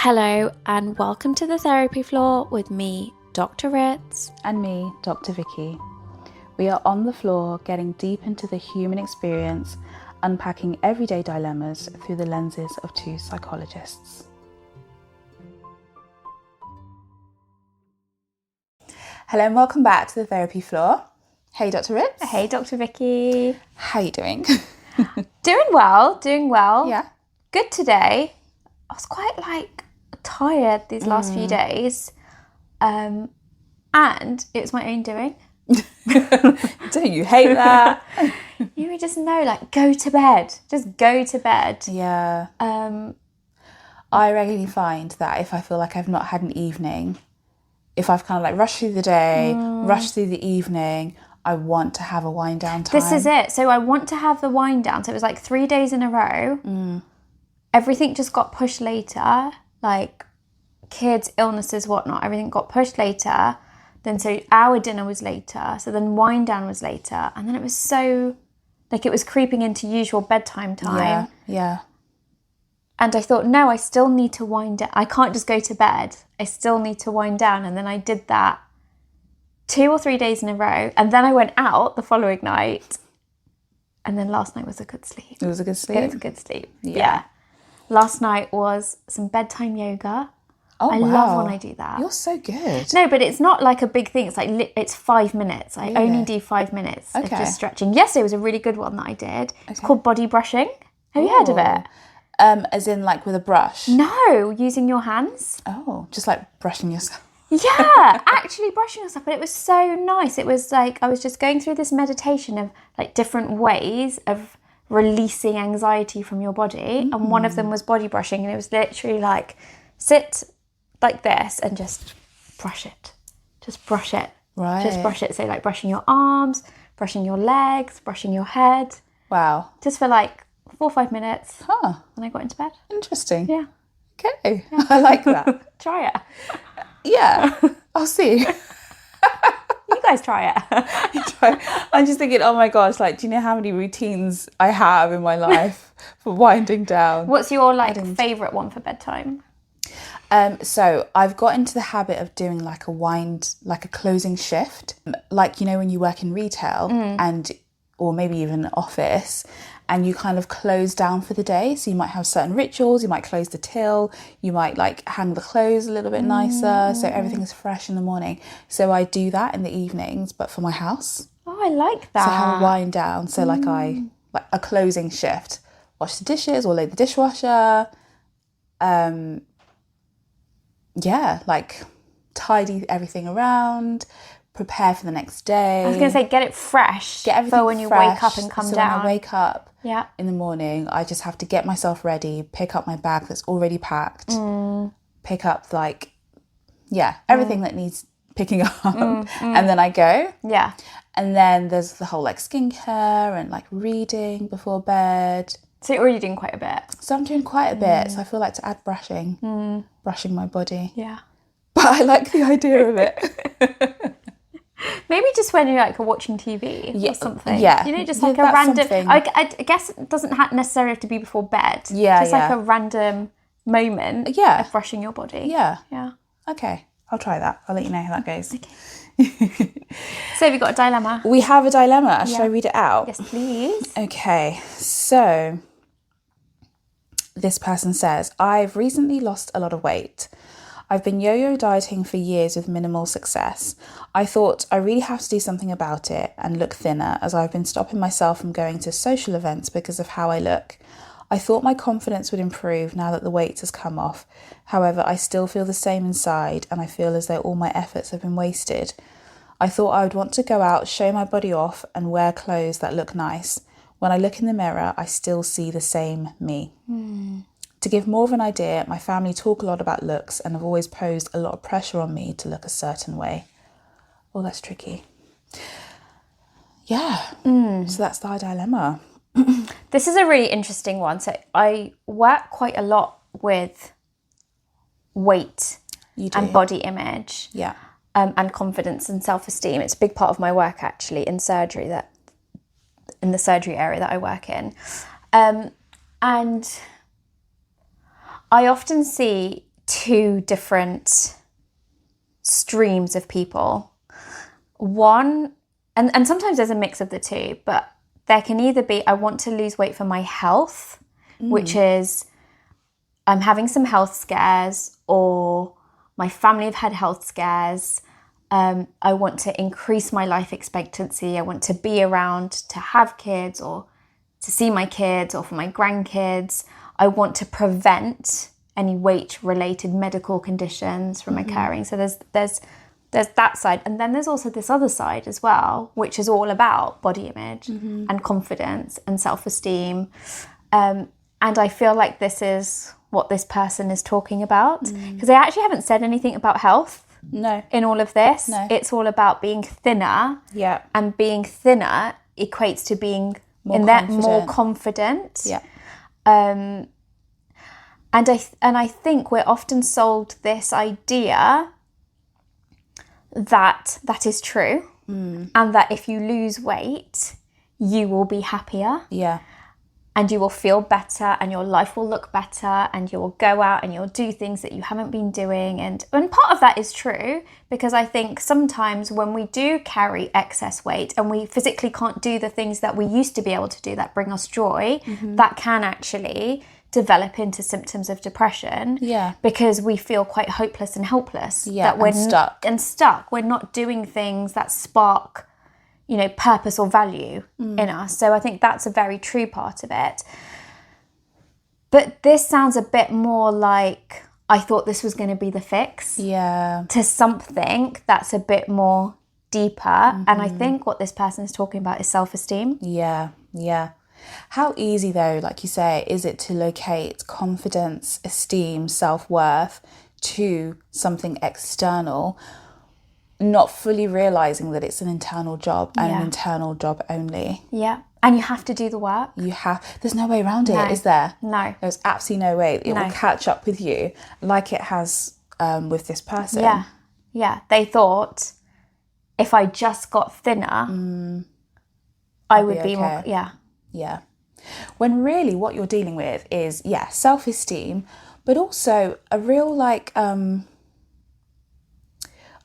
Hello and welcome to the Therapy Floor with me, Dr. Ritz. And me, Dr. Vicky. We are on the floor getting deep into the human experience, unpacking everyday dilemmas through the lenses of two psychologists. Hello and welcome back to the Therapy Floor. Hey, Dr. Ritz. Hey, Dr. Vicky. How are you doing? Doing well. Yeah. Good today. I was quite tired these last few days. And it was my own doing. Don't you hate that? You would just know, go to bed. Just go to bed. Yeah. I regularly find that if I feel like I've not had an evening, if I've kind of rushed through the day, rushed through the evening, I want to have a wind down time. This is it. So I want to have the wind down. So it was 3 days in a row. Everything just got pushed later. Kids, illnesses, whatnot. Everything got pushed later. Then so our dinner was later. So then wind down was later. And then it was so, it was creeping into usual bedtime time. Yeah. And I thought, no, I still need to wind down. I can't just go to bed. I still need to wind down. And then I did that 2 or 3 days in a row. And then I went out the following night. And then last night was a good sleep. It was a good sleep? It was a good sleep. Yeah. Last night was some bedtime yoga. Oh, I love when I do that. You're so good. No, but it's not a big thing. It's it's 5 minutes. I only do 5 minutes of just stretching. Yesterday was a really good one that I did. It's called body brushing. Have you heard of it? As in with a brush? No, using your hands. Oh, just brushing yourself. Yeah, actually brushing yourself. But it was so nice. It was I was just going through this meditation of different ways of releasing anxiety from your body. And one of them was body brushing. And it was literally sit like this and just brush it. Just brush it. Right. Just brush it. So brushing your arms, brushing your legs, brushing your head. Wow. Just for 4 or 5 minutes. Huh. And I got into bed. Interesting. Yeah. Okay. Yeah. I like that. Try it. Yeah. I'll see. You guys try it. I'm just thinking, oh my gosh, do you know how many routines I have in my life for winding down? What's your favourite one for bedtime? So I've got into the habit of doing a closing shift. When you work in retail or maybe even office, and you kind of close down for the day. So you might have certain rituals, you might close the till, you might hang the clothes a little bit nicer so everything is fresh in the morning. So I do that in the evenings, but for my house. Oh, I like that. So I have a wind down. So a closing shift. Wash the dishes or load the dishwasher. Tidy everything around, prepare for the next day. I was going to say, get it fresh. Get everything for when you fresh, wake up and come so down. when I wake up in the morning, I just have to get myself ready, pick up my bag that's already packed, pick up everything that needs picking up, and then I go. Yeah. And then there's the whole skincare and reading before bed. So you're already doing quite a bit. So I'm doing quite a bit. So I feel to add brushing my body. Yeah. But I like the idea of it. Maybe just when you're watching TV or something. Yeah. Just a random... I guess it doesn't necessarily have to be before bed. Yeah, just a random moment of brushing your body. Yeah. Yeah. Okay. I'll try that. I'll let you know how that goes. Okay. So we've got a dilemma. We have a dilemma. Should I read it out? Yes, please. Okay. So this person says, I've recently lost a lot of weight. I've been yo-yo dieting for years with minimal success. I thought I really have to do something about it and look thinner, as I've been stopping myself from going to social events because of how I look. I thought my confidence would improve now that the weight has come off. However, I still feel the same inside, and I feel as though all my efforts have been wasted. I thought I would want to go out, show my body off, and wear clothes that look nice. When I look in the mirror, I still see the same me. To give more of an idea, my family talk a lot about looks and have always posed a lot of pressure on me to look a certain way. Oh, that's tricky. Yeah. So that's the dilemma. This is a really interesting one. So I work quite a lot with weight and body image. Yeah. And confidence and self-esteem. It's a big part of my work actually in the surgery area that I work in. And I often see two different streams of people. One, and sometimes there's a mix of the two, but there can either be, I want to lose weight for my health, which is I'm having some health scares, or my family have had health scares. I want to increase my life expectancy. I want to be around to have kids, or to see my kids, or for my grandkids. I want to prevent any weight-related medical conditions from occurring. So there's that side. And then there's also this other side as well, which is all about body image and confidence and self-esteem. And I feel like this is what this person is talking about, because they actually haven't said anything about health in all of this. It's all about being thinner. Yeah. And being thinner equates to being more confident. Yeah. And I think we're often sold this idea that is true, and that if you lose weight, you will be happier. Yeah. And you will feel better, and your life will look better, and you will go out and you'll do things that you haven't been doing. And part of that is true, because I think sometimes when we do carry excess weight and we physically can't do the things that we used to be able to do that bring us joy, that can actually develop into symptoms of depression. Yeah. Because we feel quite hopeless and helpless. Yeah, that we're stuck. stuck. We're not doing things that spark, purpose or value in us. So I think that's a very true part of it. But this sounds a bit more like, I thought this was going to be the fix. Yeah. To something that's a bit more deeper. And I think what this person is talking about is self-esteem. Yeah. Yeah. How easy, though, like you say, is it to locate confidence, esteem, self-worth to something external, not fully realising that it's an internal job and an internal job only. Yeah. And you have to do the work. There's no way around it, is there? No. There's absolutely no way. It will catch up with you like it has with this person. Yeah. Yeah. They thought, if I just got thinner, I would be more... Yeah. Yeah. When really what you're dealing with is, self-esteem, but also a real, I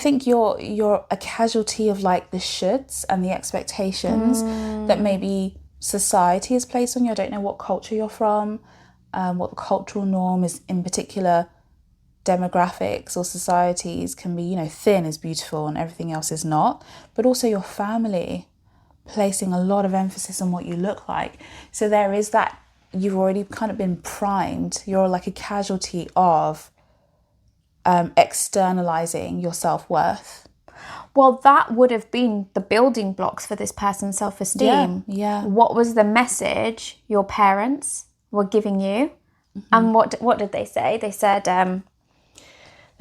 think you're a casualty of the shoulds and the expectations that maybe society has placed on you. I don't know what culture you're from, what the cultural norm is in particular demographics or societies can be, thin is beautiful and everything else is not, but also your family placing a lot of emphasis on what you look like. So there is that, you've already kind of been primed. You're like a casualty of externalizing your self-worth. Well, that would have been the building blocks for this person's self-esteem. Yeah. What was the message your parents were giving you? And what did they say? They said... the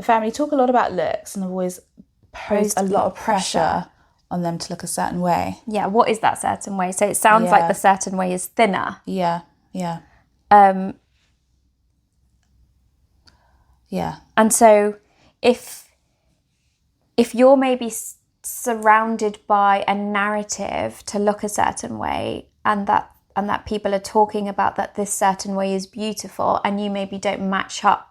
family talk a lot about looks and have always posed a lot of pressure on them to look a certain way. Yeah, what is that certain way? So it sounds like the certain way is thinner. Yeah, yeah. Yeah. And so if you're maybe surrounded by a narrative to look a certain way, and that people are talking about that this certain way is beautiful, and you maybe don't match up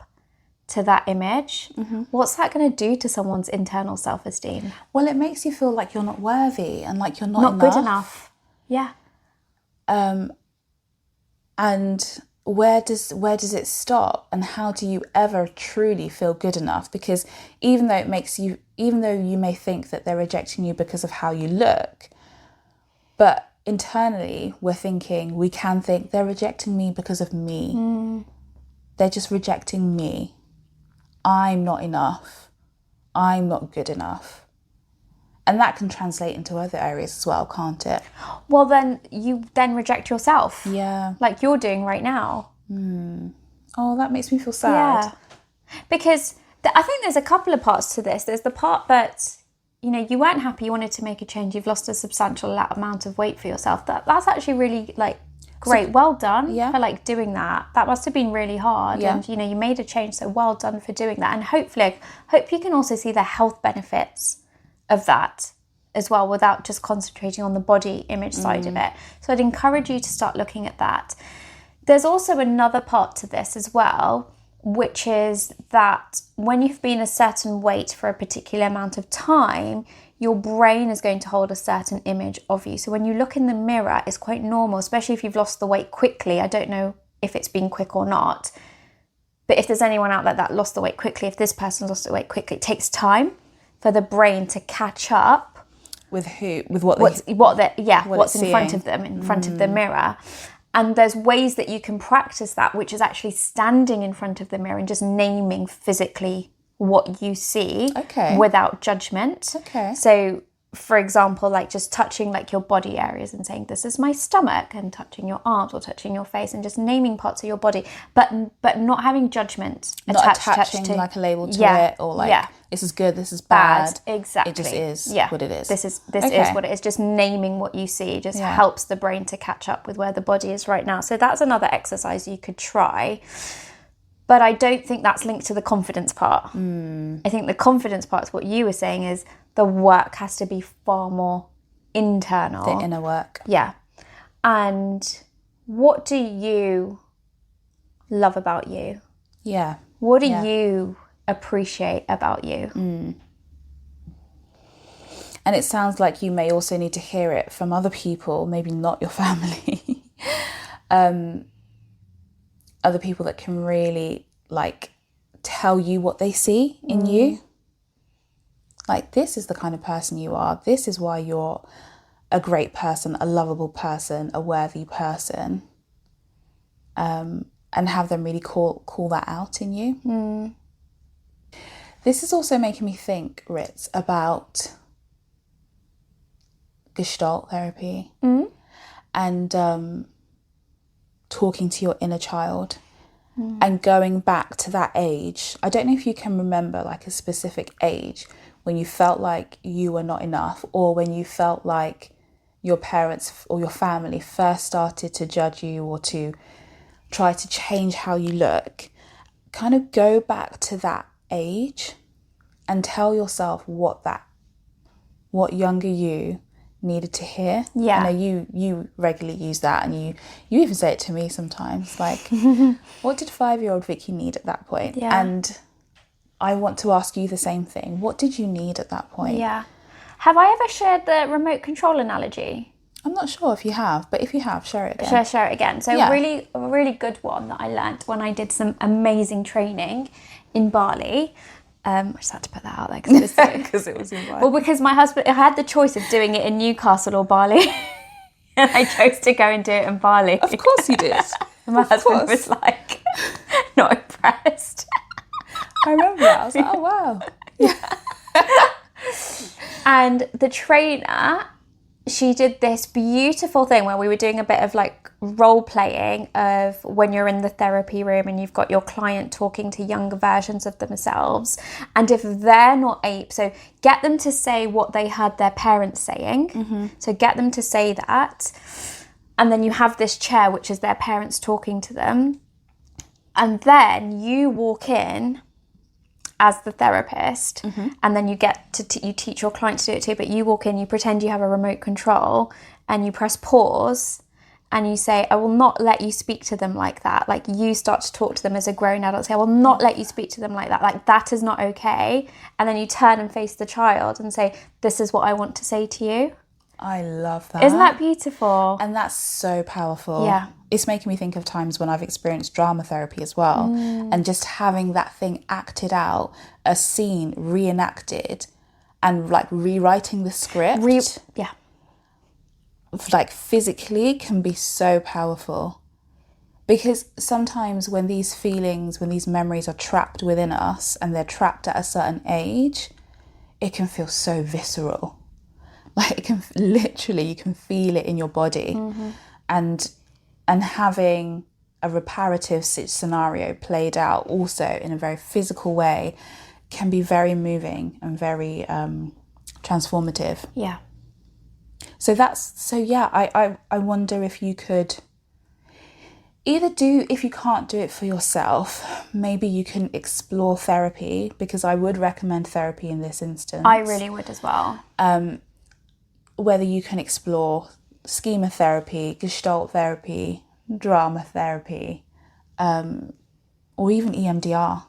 to that image, what's that going to do to someone's internal self-esteem? Well, it makes you feel like you're not worthy and like you're not good enough. Yeah. And where does it stop, and how do you ever truly feel good enough? Because even though you may think that they're rejecting you because of how you look, but internally we can think they're rejecting me because of me. They're just rejecting me. I'm not enough. I'm not good enough. And that can translate into other areas as well, can't it? Well, then you reject yourself. Yeah. Like you're doing right now. Oh, that makes me feel sad. Yeah. Because I think there's a couple of parts to this. There's the part that, you weren't happy, you wanted to make a change, you've lost a substantial amount of weight for yourself. That's actually really, great. Well done for doing that. That must have been really hard. Yeah. And you made a change, so well done for doing that. And hopefully, hope you can also see the health benefits of that as well, without just concentrating on the body image side of it. So I'd encourage you to start looking at that. There's also another part to this as well, which is that when you've been a certain weight for a particular amount of time, your brain is going to hold a certain image of you. So when you look in the mirror, it's quite normal, especially if you've lost the weight quickly. I don't know if it's been quick or not, but if there's anyone out there that lost the weight quickly, if this person lost the weight quickly, it takes time for the brain to catch up with what what's in seeing. front of them, in front of the mirror. And there's ways that you can practice that, which is actually standing in front of the mirror and just naming physically what you see without judgment. Okay. So, for example, like just touching like your body areas and saying, this is my stomach, and touching your arms or touching your face and just naming parts of your body, but not having judgment attaching to like a label to it, or like this is good, this is bad. Exactly. It just is what it is. This is what it is. Just naming what you see just helps the brain to catch up with where the body is right now. So that's another exercise you could try. But I don't think that's linked to the confidence part. I think the confidence part is what you were saying, is the work has to be far more internal. The inner work. Yeah. And what do you love about you? Yeah. What do you appreciate about you? And it sounds like you may also need to hear it from other people, maybe not your family. Other people that can really like tell you what they see in you. Like, this is the kind of person you are. This is why you're a great person, a lovable person, a worthy person. And have them really call that out in you. This is also making me think, Ritz, about Gestalt therapy and talking to your inner child and going back to that age. I don't know if you can remember like a specific age when you felt like you were not enough, or when you felt like your parents or your family first started to judge you or to try to change how you look. Kind of go back to that age and tell yourself what younger you needed to hear. Yeah. I know you regularly use that, and you even say it to me sometimes, like, what did 5-year-old Vicky need at that point? Yeah. And I want to ask you the same thing. What did you need at that point? Yeah. Have I ever shared the remote control analogy? I'm not sure if you have, but if you have, share it again. Share it again. So a really good one that I learnt when I did some amazing training in Bali. I just had to put that out there because it was in Bali. Well, because my husband, I had the choice of doing it in Newcastle or Bali, and I chose to go and do it in Bali. Of course you did. My husband was like, not impressed. I remember that. I was like, oh wow. Yeah. And the trainer, she did this beautiful thing where we were doing a bit of like role playing of when you're in the therapy room and you've got your client talking to younger versions of themselves. And if they're not able, so get them to say what they heard their parents saying. So get them to say that. And then you have this chair, which is their parents talking to them. And then you walk in as the therapist, and then you get to you teach your client to do it too, but you walk in, you pretend you have a remote control, and you press pause, and you say, I will not let you speak to them like that. Like, you start to talk to them as a grown adult. Say, I will not let you speak to them like that. Like, that is not okay. And then you turn and face the child and say, this is what I want to say to you. I love that. Isn't that beautiful? And that's so powerful. Yeah. It's making me think of times when I've experienced drama therapy as well. And just having that thing acted out, a scene reenacted, and like rewriting the script. Like physically can be so powerful. Because sometimes when these feelings, when these memories are trapped within us and they're trapped at a certain age, it can feel so visceral. Like, it can literally, you can feel it in your body. And having a reparative scenario played out also in a very physical way can be very moving and very transformative. Yeah. I wonder if you could either if you can't do it for yourself, maybe you can explore therapy, because I would recommend therapy in this instance. I really would as well. Whether you can explore schema therapy, Gestalt therapy, drama therapy, or even EMDR.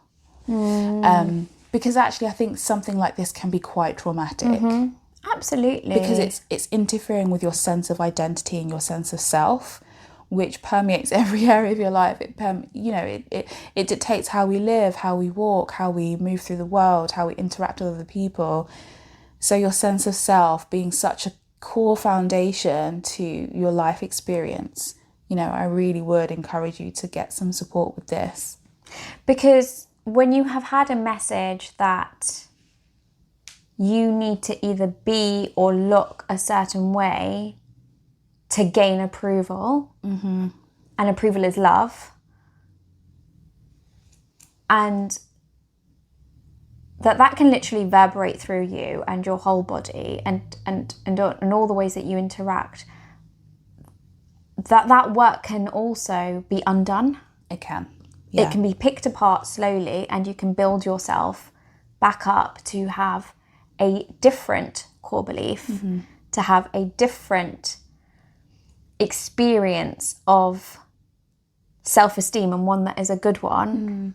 Because actually I think something like this can be quite traumatic. Absolutely. Because it's interfering with your sense of identity and your sense of self, which permeates every area of your life. It dictates how we live, how we walk, how we move through the world, how we interact with other people. So your sense of self being such a core foundation to your life experience, I really would encourage you to get some support with this. Because when you have had a message that you need to either be or look a certain way to gain approval, and approval is love, and that can literally reverberate through you and your whole body and all the ways that you interact, that work can also be undone. It can. Yeah. It can be picked apart slowly, and you can build yourself back up to have a different core belief, to have a different experience of self-esteem, and one that is a good one,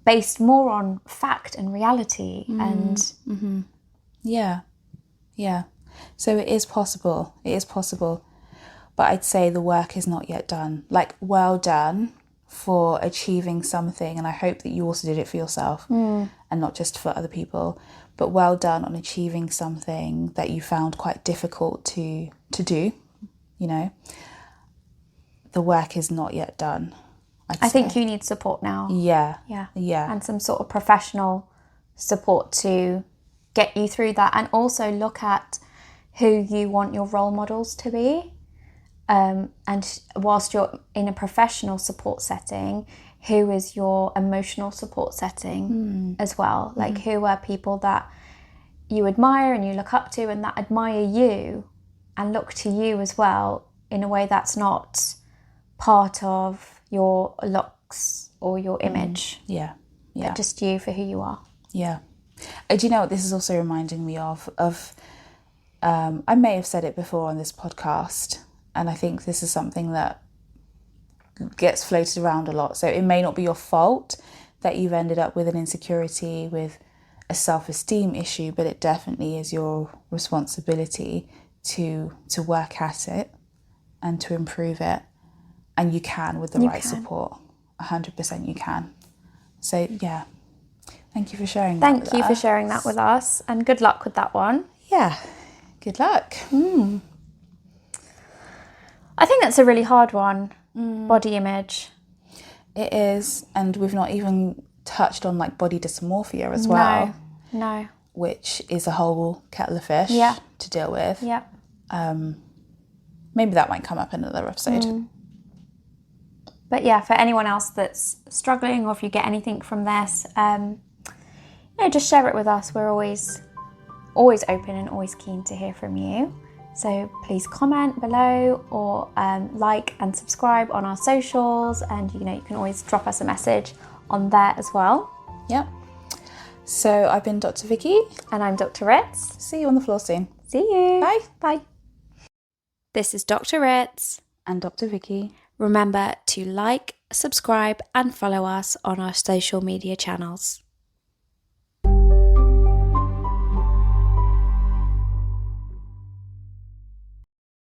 based more on fact and reality. And yeah so it is possible, but I'd say the work is not yet done. Like, well done for achieving something, and I hope that you also did it for yourself and not just for other people, but well done on achieving something that you found quite difficult to do. The work is not yet done. I think you need support now. Yeah. And some sort of professional support to get you through that, and also look at who you want your role models to be. And whilst you're in a professional support setting, who is your emotional support setting as well? Like, who are people that you admire and you look up to, and that admire you and look to you as well, in a way that's not part of your looks or your image. But just you for who you are. Yeah. Do you know what this is also reminding me of? I may have said it before on this podcast, and I think this is something that gets floated around a lot. So it may not be your fault that you've ended up with an insecurity, with a self-esteem issue, but it definitely is your responsibility to work at it and to improve it. And you can with the right support. 100% you can. So yeah, thank you for sharing that with us. Thank you for sharing that with us, and good luck with that one. Yeah, good luck. I think that's a really hard one, body image. It is, and we've not even touched on like body dysmorphia as well. No. Which is a whole kettle of fish to deal with. Yeah. Maybe that might come up in another episode. But yeah, for anyone else that's struggling, or if you get anything from this, just share it with us. We're always open and always keen to hear from you. So please comment below, or like and subscribe on our socials, and you can always drop us a message on there as well. Yep. So I've been Dr. Vicky. And I'm Dr. Ritz. See you on the floor soon. See you. Bye. Bye. This is Dr. Ritz. And Dr. Vicky. Remember to like, subscribe and follow us on our social media channels.